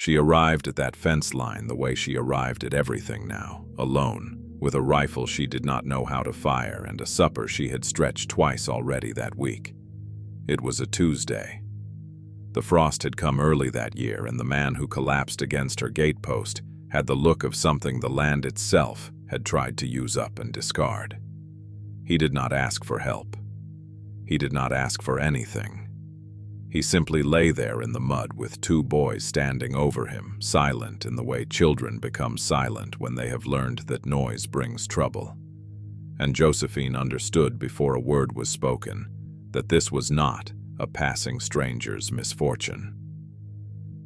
She arrived at that fence line the way she arrived at everything now, alone, with a rifle she did not know how to fire and a supper she had stretched twice already that week. It was a Tuesday. The frost had come early that year, and the man who collapsed against her gatepost had the look of something the land itself had tried to use up and discard. He did not ask for help. He did not ask for anything. He simply lay there in the mud with two boys standing over him, silent in the way children become silent when they have learned that noise brings trouble. And Josephine understood before a word was spoken that this was not a passing stranger's misfortune.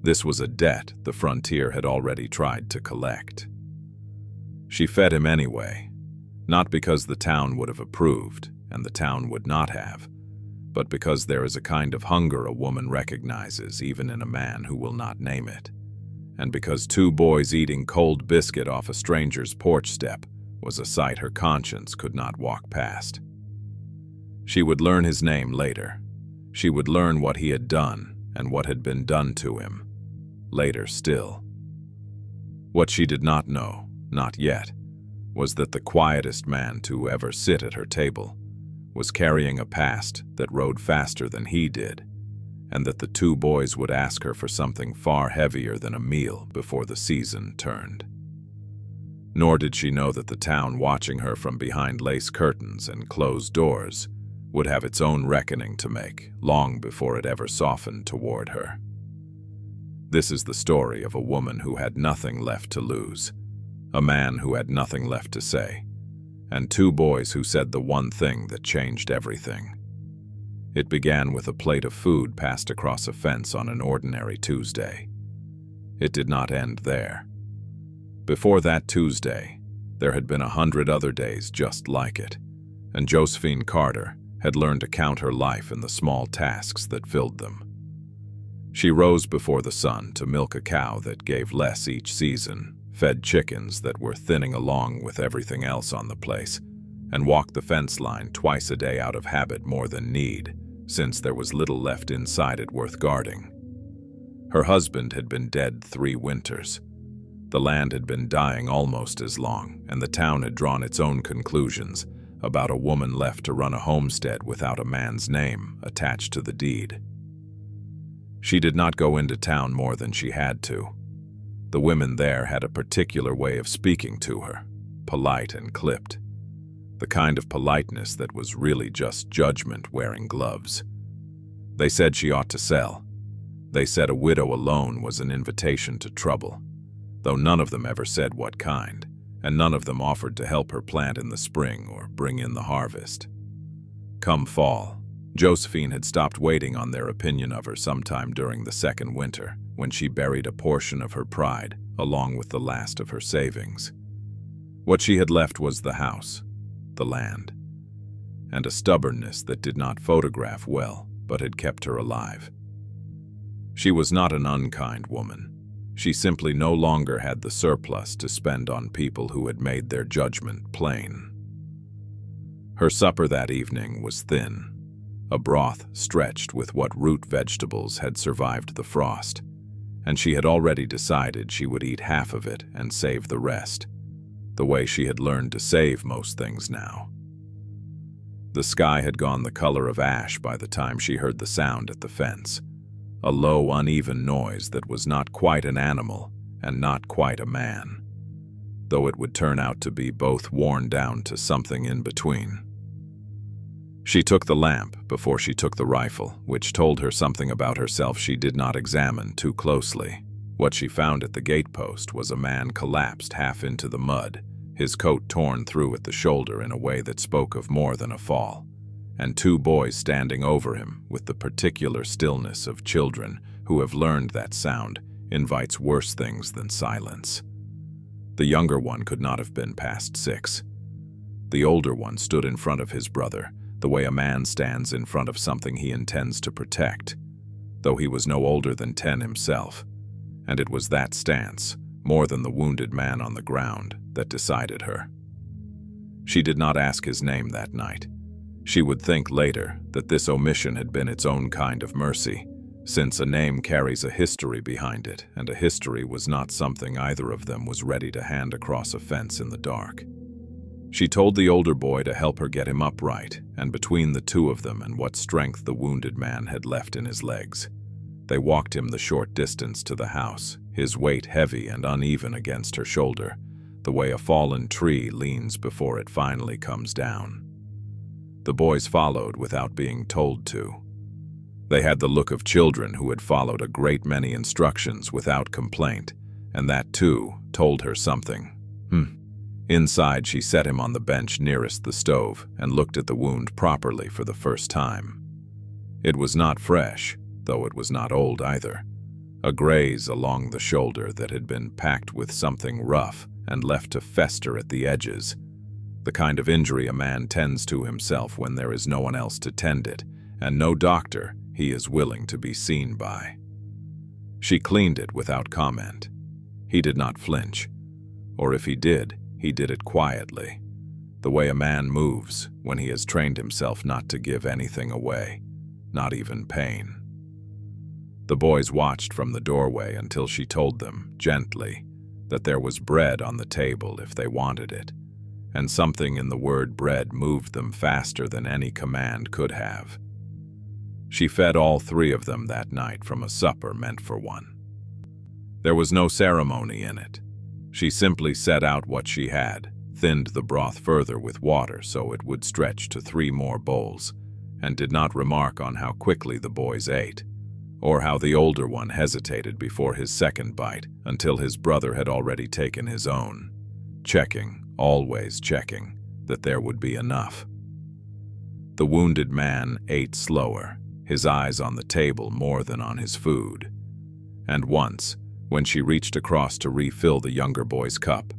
This was a debt the frontier had already tried to collect. She fed him anyway, not because the town would have approved, and the town would not have, but because there is a kind of hunger a woman recognizes even in a man who will not name it, and because two boys eating cold biscuit off a stranger's porch step was a sight her conscience could not walk past. She would learn his name later. She would learn what he had done and what had been done to him, later still. What she did not know, not yet, was that the quietest man to ever sit at her table was carrying a past that rode faster than he did, and that the two boys would ask her for something far heavier than a meal before the season turned. Nor did she know that the town watching her from behind lace curtains and closed doors would have its own reckoning to make long before it ever softened toward her. This is the story of a woman who had nothing left to lose, a man who had nothing left to say, and two boys who said the one thing that changed everything. It began with a plate of food passed across a fence on an ordinary Tuesday. It did not end there. Before that Tuesday, there had been 100 other days just like it, and Josephine Carter had learned to count her life in the small tasks that filled them. She rose before the sun to milk a cow that gave less each season, fed chickens that were thinning along with everything else on the place, and walked the fence line twice a day out of habit more than need, since there was little left inside it worth guarding. Her husband had been dead 3 winters. The land had been dying almost as long, and the town had drawn its own conclusions about a woman left to run a homestead without a man's name attached to the deed. She did not go into town more than she had to. The women there had a particular way of speaking to her, polite and clipped. The kind of politeness that was really just judgment wearing gloves. They said she ought to sell. They said a widow alone was an invitation to trouble, though none of them ever said what kind, and none of them offered to help her plant in the spring or bring in the harvest. Come fall, Josephine had stopped waiting on their opinion of her sometime during the second winter, when she buried a portion of her pride along with the last of her savings. What she had left was the house, the land, and a stubbornness that did not photograph well but had kept her alive. She was not an unkind woman. She simply no longer had the surplus to spend on people who had made their judgment plain. Her supper that evening was thin, a broth stretched with what root vegetables had survived the frost, and she had already decided she would eat half of it and save the rest, the way she had learned to save most things now. The sky had gone the color of ash by the time she heard the sound at the fence, a low, uneven noise that was not quite an animal and not quite a man, though it would turn out to be both worn down to something in between. She took the lamp before she took the rifle, which told her something about herself she did not examine too closely. What she found at the gatepost was a man collapsed half into the mud, his coat torn through at the shoulder in a way that spoke of more than a fall, and 2 boys standing over him with the particular stillness of children who have learned that sound invites worse things than silence. The younger one could not have been past 6. The older one stood in front of his brother, the way a man stands in front of something he intends to protect, though he was no older than 10 himself, and it was that stance, more than the wounded man on the ground, that decided her. She did not ask his name that night. She would think later that this omission had been its own kind of mercy, since a name carries a history behind it, and a history was not something either of them was ready to hand across a fence in the dark. She told the older boy to help her get him upright, and between the two of them and what strength the wounded man had left in his legs, they walked him the short distance to the house, his weight heavy and uneven against her shoulder, the way a fallen tree leans before it finally comes down. The boys followed without being told to. They had the look of children who had followed a great many instructions without complaint, and that, too, told her something. Inside, she set him on the bench nearest the stove and looked at the wound properly for the first time. It was not fresh, though it was not old either. A graze along the shoulder that had been packed with something rough and left to fester at the edges, the kind of injury a man tends to himself when there is no one else to tend it, and no doctor he is willing to be seen by. She cleaned it without comment. He did not flinch, or if he did it quietly, the way a man moves when he has trained himself not to give anything away, not even pain. The boys watched from the doorway until she told them, gently, that there was bread on the table if they wanted it, and something in the word bread moved them faster than any command could have. She fed all three of them that night from a supper meant for one. There was no ceremony in it. She simply set out what she had, thinned the broth further with water so it would stretch to 3 more bowls, and did not remark on how quickly the boys ate, or how the older one hesitated before his second bite until his brother had already taken his own, checking, always checking, that there would be enough. The wounded man ate slower, his eyes on the table more than on his food. And once, when she reached across to refill the younger boy's cup,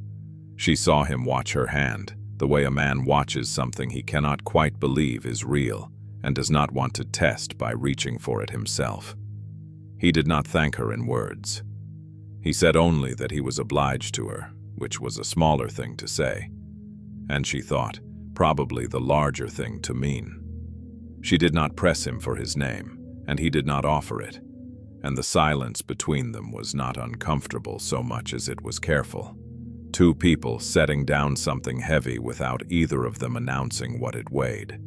she saw him watch her hand, the way a man watches something he cannot quite believe is real and does not want to test by reaching for it himself. He did not thank her in words. He said only that he was obliged to her, which was a smaller thing to say, and she thought, probably the larger thing to mean. She did not press him for his name, and he did not offer it, and the silence between them was not uncomfortable so much as it was careful. 2 people setting down something heavy without either of them announcing what it weighed.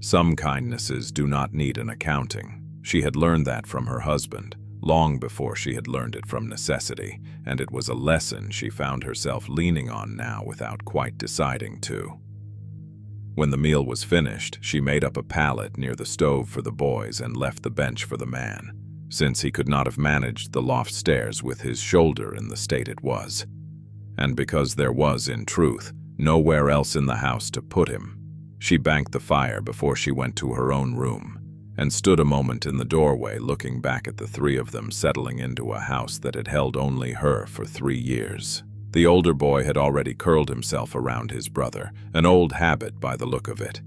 Some kindnesses do not need an accounting. She had learned that from her husband, long before she had learned it from necessity, and it was a lesson she found herself leaning on now without quite deciding to. When the meal was finished, she made up a pallet near the stove for the boys and left the bench for the man, since he could not have managed the loft stairs with his shoulder in the state it was. And because there was, in truth, nowhere else in the house to put him, she banked the fire before she went to her own room, and stood a moment in the doorway looking back at the 3 of them settling into a house that had held only her for 3 years. The older boy had already curled himself around his brother, an old habit by the look of it,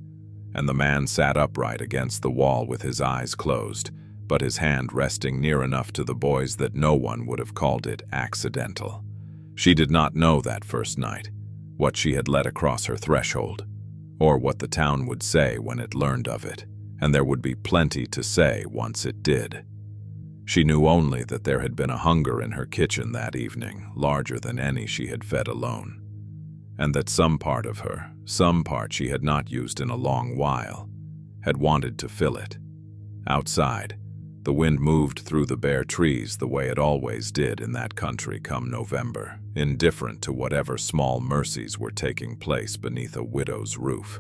and the man sat upright against the wall with his eyes closed, but his hand resting near enough to the boys that no one would have called it accidental. She did not know that first night, what she had let across her threshold, or what the town would say when it learned of it, and there would be plenty to say once it did. She knew only that there had been a hunger in her kitchen that evening, larger than any she had fed alone, and that some part of her, some part she had not used in a long while, had wanted to fill it. Outside, the wind moved through the bare trees the way it always did in that country come November, indifferent to whatever small mercies were taking place beneath a widow's roof.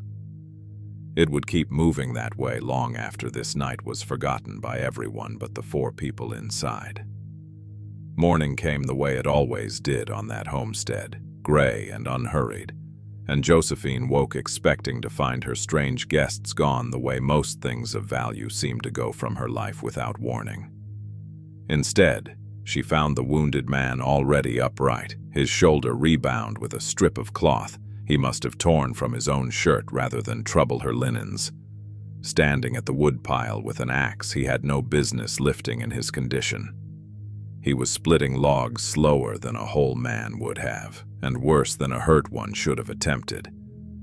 It would keep moving that way long after this night was forgotten by everyone but the 4 people inside. Morning came the way it always did on that homestead, gray and unhurried, and Josephine woke expecting to find her strange guests gone the way most things of value seemed to go from her life without warning. Instead, she found the wounded man already upright, his shoulder rebound with a strip of cloth he must have torn from his own shirt rather than trouble her linens. Standing at the woodpile with an axe he had no business lifting in his condition. He was splitting logs slower than a whole man would have, and worse than a hurt one should have attempted.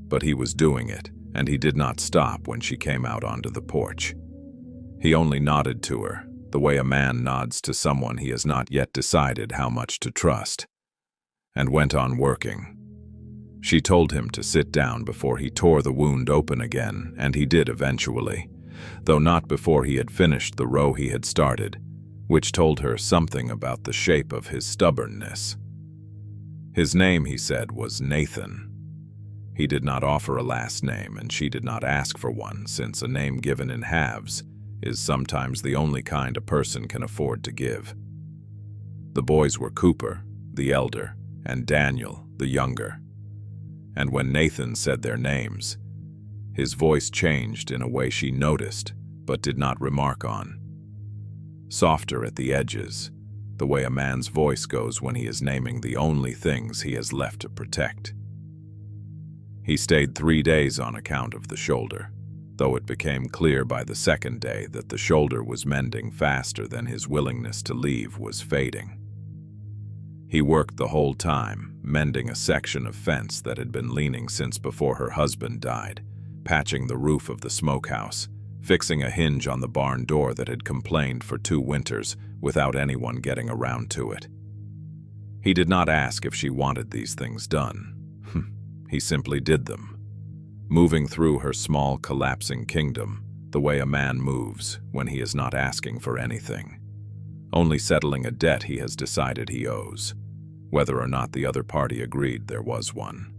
But he was doing it, and he did not stop when she came out onto the porch. He only nodded to her, the way a man nods to someone he has not yet decided how much to trust, and went on working. She told him to sit down before he tore the wound open again, and he did eventually, though not before he had finished the row he had started, which told her something about the shape of his stubbornness. His name, he said, was Nathan. He did not offer a last name, and she did not ask for one, since a name given in halves is sometimes the only kind a person can afford to give. The boys were Cooper, the elder, and Daniel, the younger. And when Nathan said their names, his voice changed in a way she noticed but did not remark on. Softer at the edges, the way a man's voice goes when he is naming the only things he has left to protect. He stayed 3 days on account of the shoulder, though it became clear by the second day that the shoulder was mending faster than his willingness to leave was fading. He worked the whole time, mending a section of fence that had been leaning since before her husband died, patching the roof of the smokehouse, fixing a hinge on the barn door that had complained for 2 winters without anyone getting around to it. He did not ask if she wanted these things done. He simply did them, moving through her small, collapsing kingdom the way a man moves when he is not asking for anything, only settling a debt he has decided he owes, whether or not the other party agreed there was one.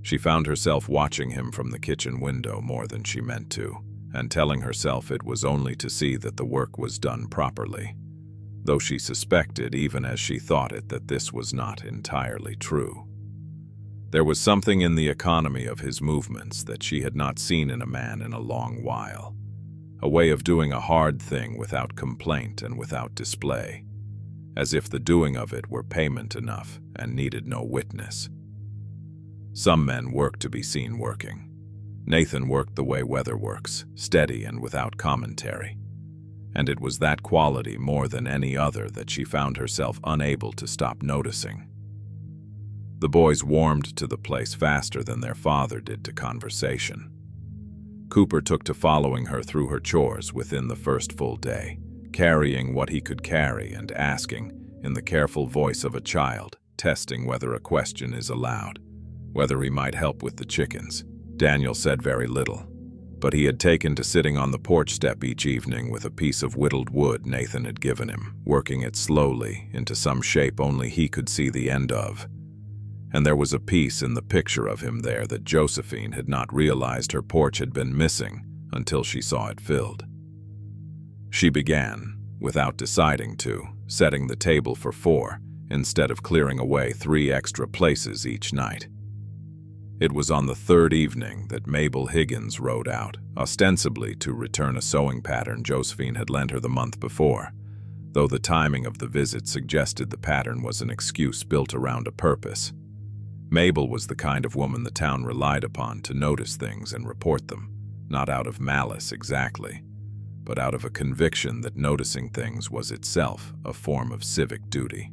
She found herself watching him from the kitchen window more than she meant to, and telling herself it was only to see that the work was done properly, though she suspected, even as she thought it, that this was not entirely true. There was something in the economy of his movements that she had not seen in a man in a long while, a way of doing a hard thing without complaint and without display, as if the doing of it were payment enough and needed no witness. Some men work to be seen working. Nathan worked the way weather works, steady and without commentary, and it was that quality more than any other that she found herself unable to stop noticing. The boys warmed to the place faster than their father did to conversation. Cooper took to following her through her chores within the first full day, carrying what he could carry and asking, in the careful voice of a child, testing whether a question is allowed, whether he might help with the chickens. Daniel said very little, but he had taken to sitting on the porch step each evening with a piece of whittled wood Nathan had given him, working it slowly into some shape only he could see the end of. And there was a piece in the picture of him there that Josephine had not realized her porch had been missing until she saw it filled. She began, without deciding to, setting the table for 4 instead of clearing away 3 extra places each night. It was on the 3rd evening that Mabel Higgins rode out, ostensibly to return a sewing pattern Josephine had lent her the month before, though the timing of the visit suggested the pattern was an excuse built around a purpose. Mabel was the kind of woman the town relied upon to notice things and report them, not out of malice exactly, but out of a conviction that noticing things was itself a form of civic duty.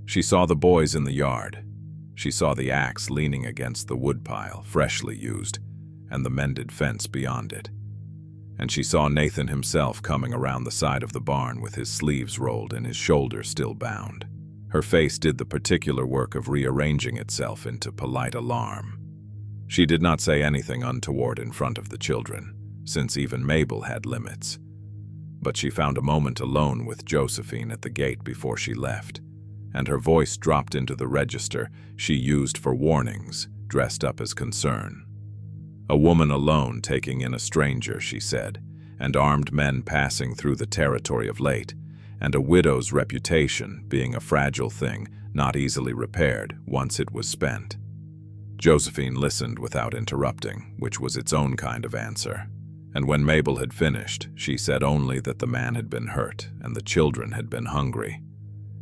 She saw the boys in the yard. She saw the axe leaning against the woodpile, freshly used, and the mended fence beyond it. And she saw Nathan himself coming around the side of the barn with his sleeves rolled and his shoulder still bound. Her face did the particular work of rearranging itself into polite alarm. She did not say anything untoward in front of the children, since even Mabel had limits. But she found a moment alone with Josephine at the gate before she left, and her voice dropped into the register she used for warnings, dressed up as concern. A woman alone taking in a stranger, she said, and armed men passing through the territory of late, and a widow's reputation being a fragile thing, not easily repaired once it was spent. Josephine listened without interrupting, which was its own kind of answer. And when Mabel had finished, she said only that the man had been hurt and the children had been hungry,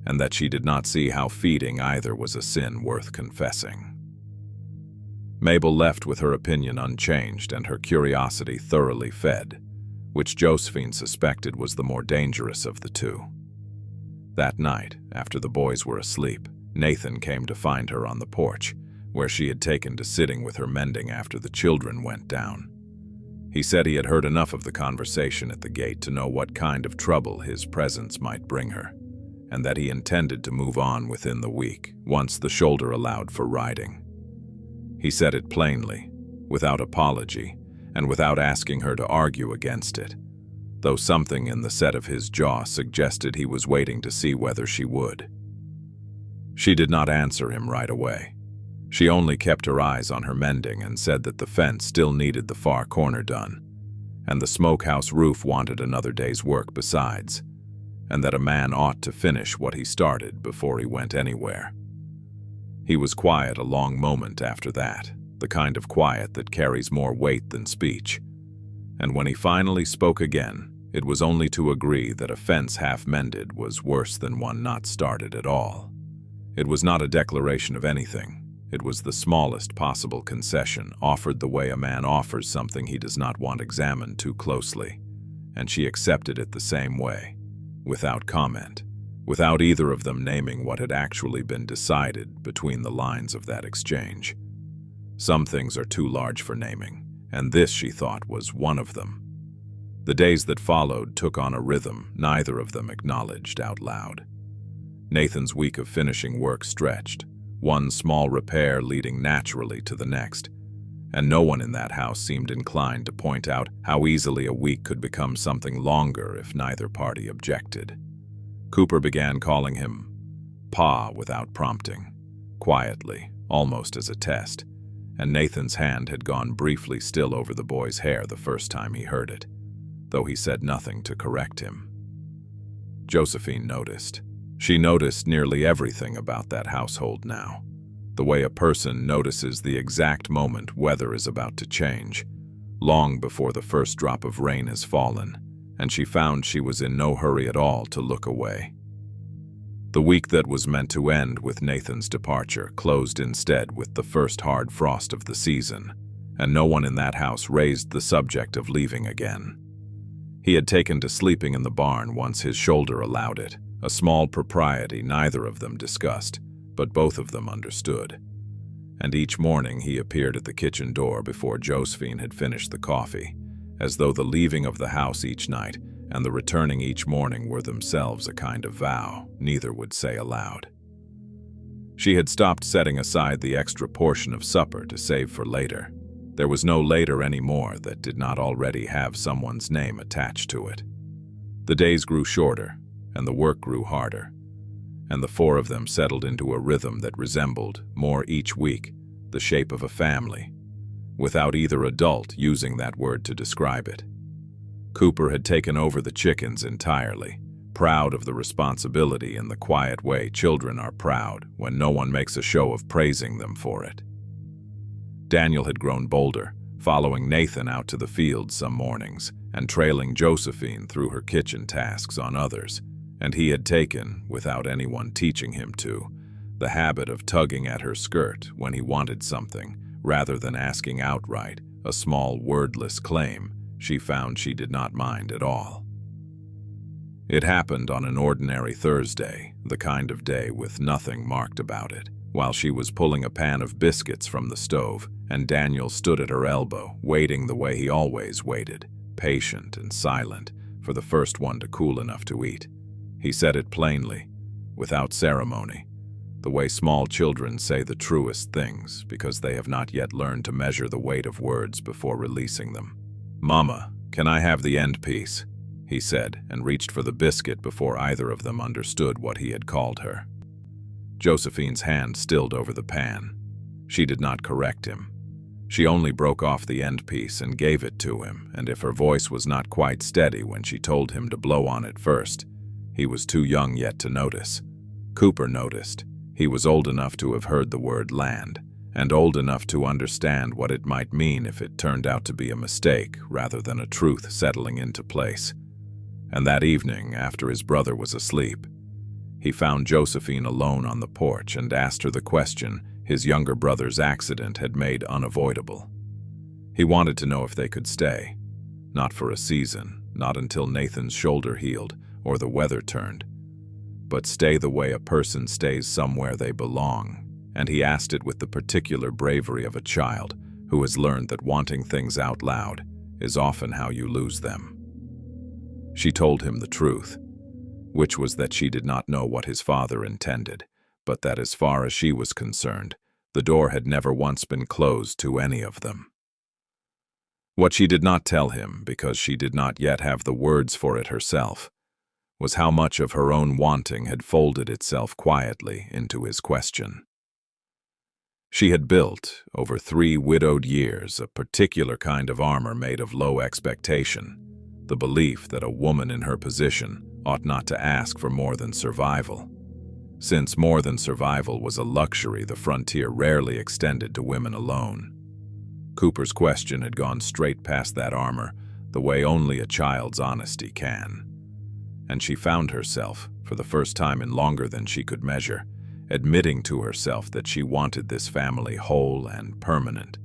and that she did not see how feeding either was a sin worth confessing. Mabel left with her opinion unchanged and her curiosity thoroughly fed, which Josephine suspected was the more dangerous of the two. That night, after the boys were asleep, Nathan came to find her on the porch, where she had taken to sitting with her mending after the children went down. He said he had heard enough of the conversation at the gate to know what kind of trouble his presence might bring her, and that he intended to move on within the week, once the shoulder allowed for riding. He said it plainly, without apology, and without asking her to argue against it, though something in the set of his jaw suggested he was waiting to see whether she would. She did not answer him right away. She only kept her eyes on her mending and said that the fence still needed the far corner done, and the smokehouse roof wanted another day's work besides, and that a man ought to finish what he started before he went anywhere. He was quiet a long moment after that, the kind of quiet that carries more weight than speech, and when he finally spoke again, it was only to agree that a fence half mended was worse than one not started at all. It was not a declaration of anything. It was the smallest possible concession, offered the way a man offers something he does not want examined too closely, and she accepted it the same way, without comment, without either of them naming what had actually been decided between the lines of that exchange. Some things are too large for naming, and this, she thought, was one of them. The days that followed took on a rhythm neither of them acknowledged out loud. Nathan's week of finishing work stretched, one small repair leading naturally to the next, and no one in that house seemed inclined to point out how easily a week could become something longer if neither party objected. Cooper began calling him Pa without prompting, quietly, almost as a test, and Nathan's hand had gone briefly still over the boy's hair the first time he heard it, though he said nothing to correct him. Josephine noticed. She noticed nearly everything about that household now, the way a person notices the exact moment weather is about to change, long before the first drop of rain has fallen, and she found she was in no hurry at all to look away. The week that was meant to end with Nathan's departure closed instead with the first hard frost of the season, and no one in that house raised the subject of leaving again. He had taken to sleeping in the barn once his shoulder allowed it, a small propriety neither of them discussed, but both of them understood. And each morning he appeared at the kitchen door before Josephine had finished the coffee, as though the leaving of the house each night and the returning each morning were themselves a kind of vow neither would say aloud. She had stopped setting aside the extra portion of supper to save for later. There was no later anymore that did not already have someone's name attached to it. The days grew shorter, and the work grew harder, and the four of them settled into a rhythm that resembled, more each week, the shape of a family, without either adult using that word to describe it. Cooper had taken over the chickens entirely, proud of the responsibility in the quiet way children are proud when no one makes a show of praising them for it. Daniel had grown bolder, following Nathan out to the fields some mornings and trailing Josephine through her kitchen tasks on others, and he had taken, without anyone teaching him to, the habit of tugging at her skirt when he wanted something, rather than asking outright, a small wordless claim she found she did not mind at all. It happened on an ordinary Thursday, the kind of day with nothing marked about it, while she was pulling a pan of biscuits from the stove, and Daniel stood at her elbow, waiting the way he always waited, patient and silent, for the first one to cool enough to eat. He said it plainly, without ceremony, the way small children say the truest things because they have not yet learned to measure the weight of words before releasing them. "Mama, can I have the end piece?" he said, and reached for the biscuit before either of them understood what he had called her. Josephine's hand stilled over the pan. She did not correct him. She only broke off the end piece and gave it to him, and if her voice was not quite steady when she told him to blow on it first, he was too young yet to notice. Cooper noticed. He was old enough to have heard the word land, and old enough to understand what it might mean if it turned out to be a mistake rather than a truth settling into place. And that evening, after his brother was asleep, he found Josephine alone on the porch and asked her the question his younger brother's accident had made unavoidable. He wanted to know if they could stay, not for a season, not until Nathan's shoulder healed or the weather turned, but stay the way a person stays somewhere they belong, and he asked it with the particular bravery of a child who has learned that wanting things out loud is often how you lose them. She told him the truth, which was that she did not know what his father intended, but that as far as she was concerned, the door had never once been closed to any of them. What she did not tell him, because she did not yet have the words for it herself, was how much of her own wanting had folded itself quietly into his question. She had built, over 3 widowed years, a particular kind of armor made of low expectation, the belief that a woman in her position ought not to ask for more than survival. Since more than survival was a luxury the frontier rarely extended to women alone. Cooper's question had gone straight past that armor, the way only a child's honesty can. And she found herself, for the first time in longer than she could measure, admitting to herself that she wanted this family whole and permanent,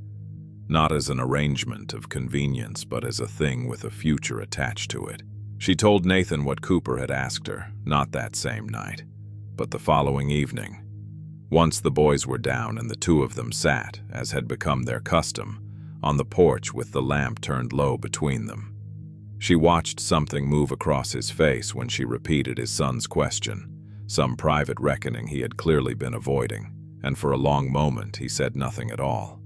not as an arrangement of convenience, but as a thing with a future attached to it. She told Nathan what Cooper had asked her, not that same night, but the following evening. Once the boys were down and the two of them sat, as had become their custom, on the porch with the lamp turned low between them. She watched something move across his face when she repeated his son's question, some private reckoning he had clearly been avoiding, and for a long moment he said nothing at all.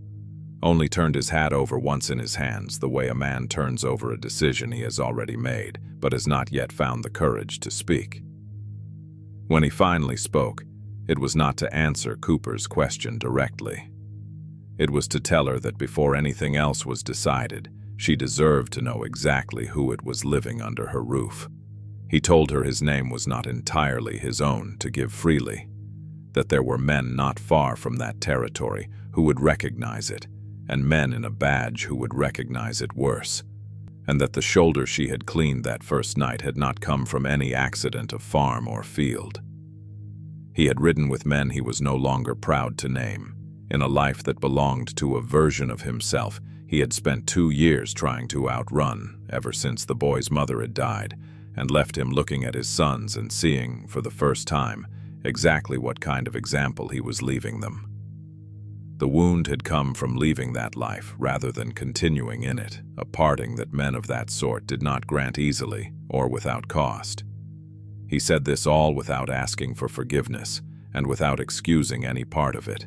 Only turned his hat over once in his hands, the way a man turns over a decision he has already made, but has not yet found the courage to speak. When he finally spoke, it was not to answer Cooper's question directly. It was to tell her that before anything else was decided, she deserved to know exactly who it was living under her roof. He told her his name was not entirely his own to give freely, that there were men not far from that territory who would recognize it, and men in a badge who would recognize it worse, and that the shoulder she had cleaned that first night had not come from any accident of farm or field. He had ridden with men he was no longer proud to name. In a life that belonged to a version of himself he had spent 2 years trying to outrun, ever since the boy's mother had died, and left him looking at his sons and seeing, for the first time, exactly what kind of example he was leaving them. The wound had come from leaving that life rather than continuing in it, a parting that men of that sort did not grant easily or without cost. He said this all without asking for forgiveness and without excusing any part of it.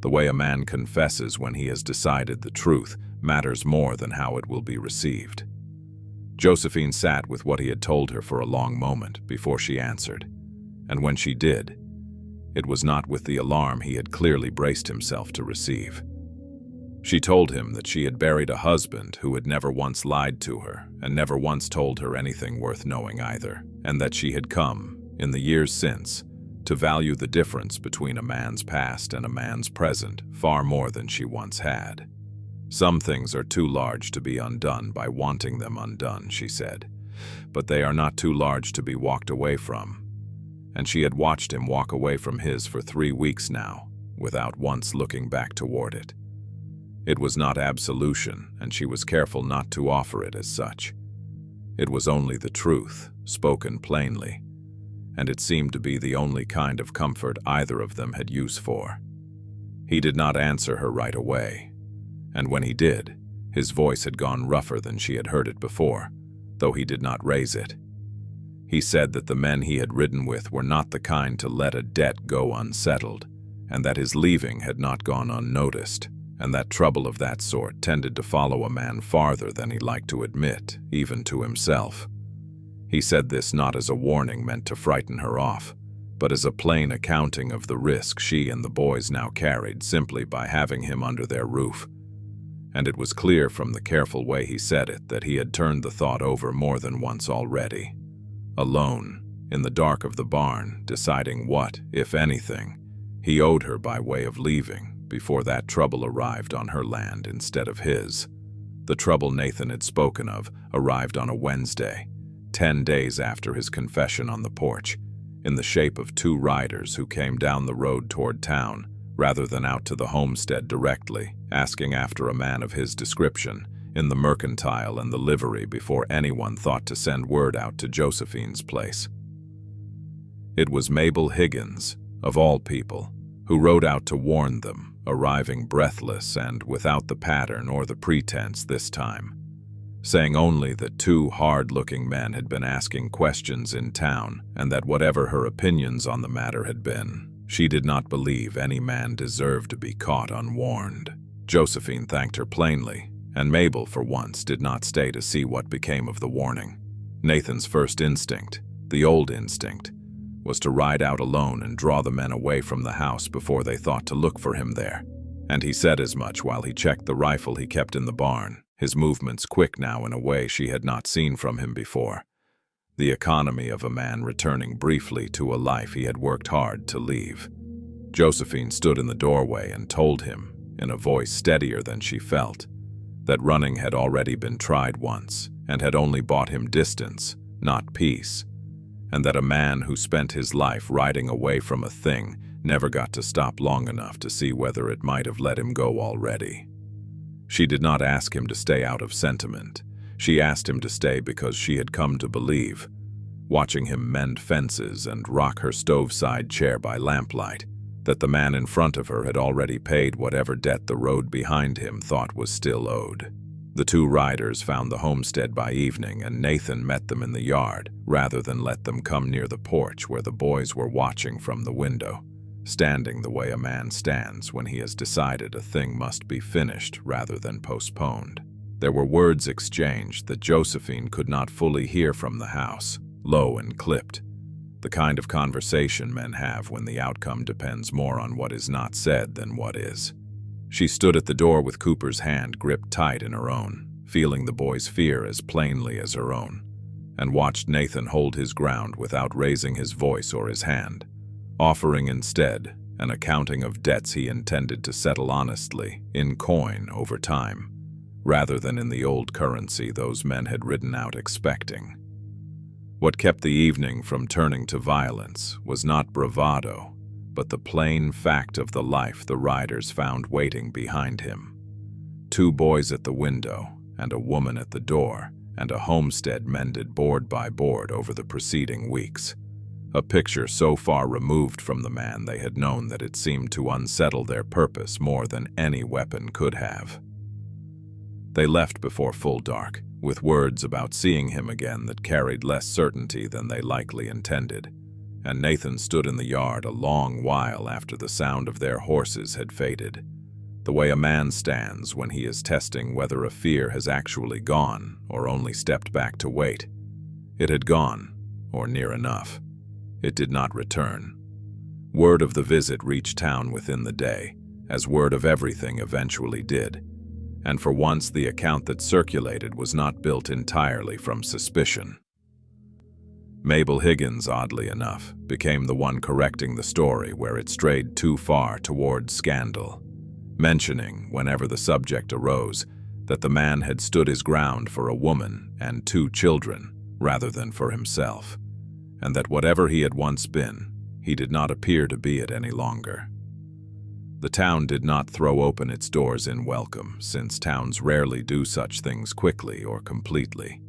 The way a man confesses when he has decided the truth matters more than how it will be received. Josephine sat with what he had told her for a long moment before she answered, and when she did, it was not with the alarm he had clearly braced himself to receive. She told him that she had buried a husband who had never once lied to her and never once told her anything worth knowing either, and that she had come, in the years since, to value the difference between a man's past and a man's present far more than she once had. Some things are too large to be undone by wanting them undone, she said, but they are not too large to be walked away from. And she had watched him walk away from his for 3 weeks now, without once looking back toward it. It was not absolution, and she was careful not to offer it as such. It was only the truth, spoken plainly, and it seemed to be the only kind of comfort either of them had use for. He did not answer her right away, and when he did, his voice had gone rougher than she had heard it before, though he did not raise it. He said that the men he had ridden with were not the kind to let a debt go unsettled, and that his leaving had not gone unnoticed, and that trouble of that sort tended to follow a man farther than he liked to admit, even to himself. He said this not as a warning meant to frighten her off, but as a plain accounting of the risk she and the boys now carried simply by having him under their roof. And it was clear from the careful way he said it that he had turned the thought over more than once already. Alone, in the dark of the barn, deciding what, if anything, he owed her by way of leaving before that trouble arrived on her land instead of his. The trouble Nathan had spoken of arrived on a Wednesday, 10 days after his confession on the porch, in the shape of 2 riders who came down the road toward town, rather than out to the homestead directly, asking after a man of his description, in the mercantile and the livery before anyone thought to send word out to Josephine's place. It was Mabel Higgins, of all people, who rode out to warn them, arriving breathless and without the pattern or the pretense this time. saying only that two hard-looking men had been asking questions in town and that whatever her opinions on the matter had been, she did not believe any man deserved to be caught unwarned. Josephine thanked her plainly, and Mabel, for once, did not stay to see what became of the warning. Nathan's first instinct, the old instinct, was to ride out alone and draw the men away from the house before they thought to look for him there. And he said as much while he checked the rifle he kept in the barn, his movements quick now in a way she had not seen from him before. The economy of a man returning briefly to a life he had worked hard to leave. Josephine stood in the doorway and told him, in a voice steadier than she felt, that running had already been tried once and had only bought him distance, not peace, and that a man who spent his life riding away from a thing never got to stop long enough to see whether it might have let him go already. She did not ask him to stay out of sentiment. She asked him to stay because she had come to believe, watching him mend fences and rock her stove-side chair by lamplight, that the man in front of her had already paid whatever debt the road behind him thought was still owed. The two riders found the homestead by evening, and Nathan met them in the yard, rather than let them come near the porch where the boys were watching from the window, standing the way a man stands when he has decided a thing must be finished rather than postponed. There were words exchanged that Josephine could not fully hear from the house, low and clipped, the kind of conversation men have when the outcome depends more on what is not said than what is. She stood at the door with Cooper's hand gripped tight in her own, feeling the boy's fear as plainly as her own, and watched Nathan hold his ground without raising his voice or his hand, offering instead an accounting of debts he intended to settle honestly, in coin over time, rather than in the old currency those men had ridden out expecting. What kept the evening from turning to violence was not bravado, but the plain fact of the life the riders found waiting behind him. Two boys at the window, and a woman at the door, and a homestead mended board by board over the preceding weeks. A picture so far removed from the man they had known that it seemed to unsettle their purpose more than any weapon could have. They left before full dark, with words about seeing him again that carried less certainty than they likely intended, and Nathan stood in the yard a long while after the sound of their horses had faded, the way a man stands when he is testing whether a fear has actually gone or only stepped back to wait. It had gone, or near enough. It did not return. Word of the visit reached town within the day, as word of everything eventually did, and for once the account that circulated was not built entirely from suspicion. Mabel Higgins, oddly enough, became the one correcting the story where it strayed too far towards scandal, mentioning, whenever the subject arose, that the man had stood his ground for a woman and two children rather than for himself, and that whatever he had once been, he did not appear to be it any longer. The town did not throw open its doors in welcome, since towns rarely do such things quickly or completely.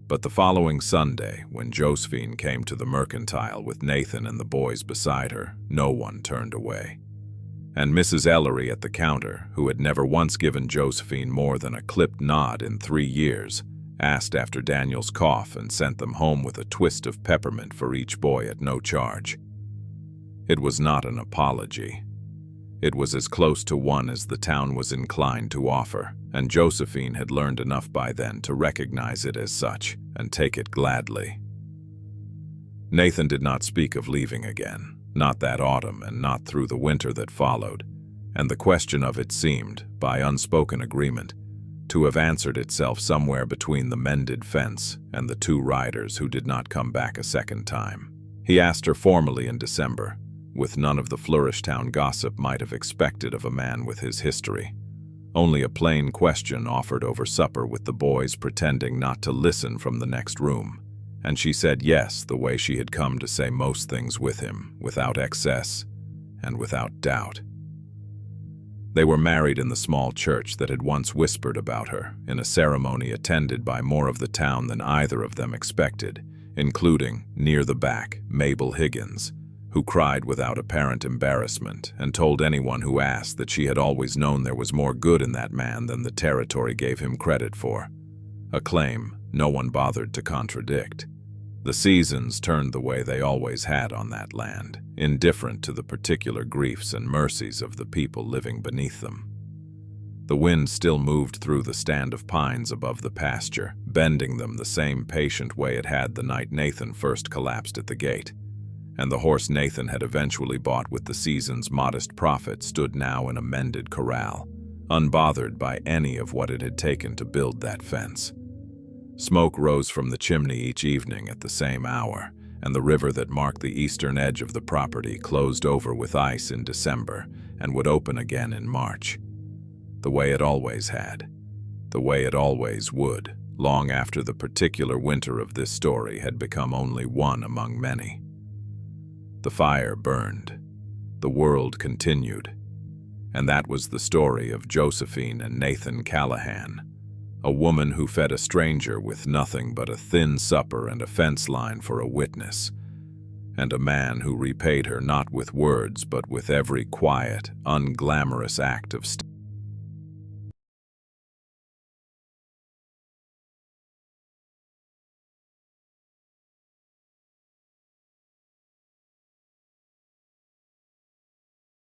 But the following Sunday, when Josephine came to the mercantile with Nathan and the boys beside her, no one turned away. And Mrs. Ellery at the counter, who had never once given Josephine more than a clipped nod in 3 years, asked after Daniel's cough and sent them home with a twist of peppermint for each boy at no charge. It was not an apology. It was as close to one as the town was inclined to offer, and Josephine had learned enough by then to recognize it as such and take it gladly. Nathan did not speak of leaving again, not that autumn and not through the winter that followed, and the question of it seemed, by unspoken agreement, to have answered itself somewhere between the mended fence and the two riders who did not come back a second time. He asked her formally in December, with none of the Flourish Town gossip might have expected of a man with his history. Only a plain question offered over supper with the boys pretending not to listen from the next room, and she said yes the way she had come to say most things with him, without excess and without doubt. They were married in the small church that had once whispered about her, in a ceremony attended by more of the town than either of them expected, including, near the back, Mabel Higgins, who cried without apparent embarrassment and told anyone who asked that she had always known there was more good in that man than the territory gave him credit for. a claim no one bothered to contradict. The seasons turned the way they always had on that land, indifferent to the particular griefs and mercies of the people living beneath them. The wind still moved through the stand of pines above the pasture, bending them the same patient way it had the night Nathan first collapsed at the gate. And the horse Nathan had eventually bought with the season's modest profit stood now in a mended corral, unbothered by any of what it had taken to build that fence. Smoke rose from the chimney each evening at the same hour, and the river that marked the eastern edge of the property closed over with ice in December and would open again in March. The way it always had. The way it always would, long after the particular winter of this story had become only one among many. The fire burned. The world continued. And that was the story of Josephine and Nathan Callahan, a woman who fed a stranger with nothing but a thin supper and a fence line for a witness, and a man who repaid her not with words but with every quiet, unglamorous act of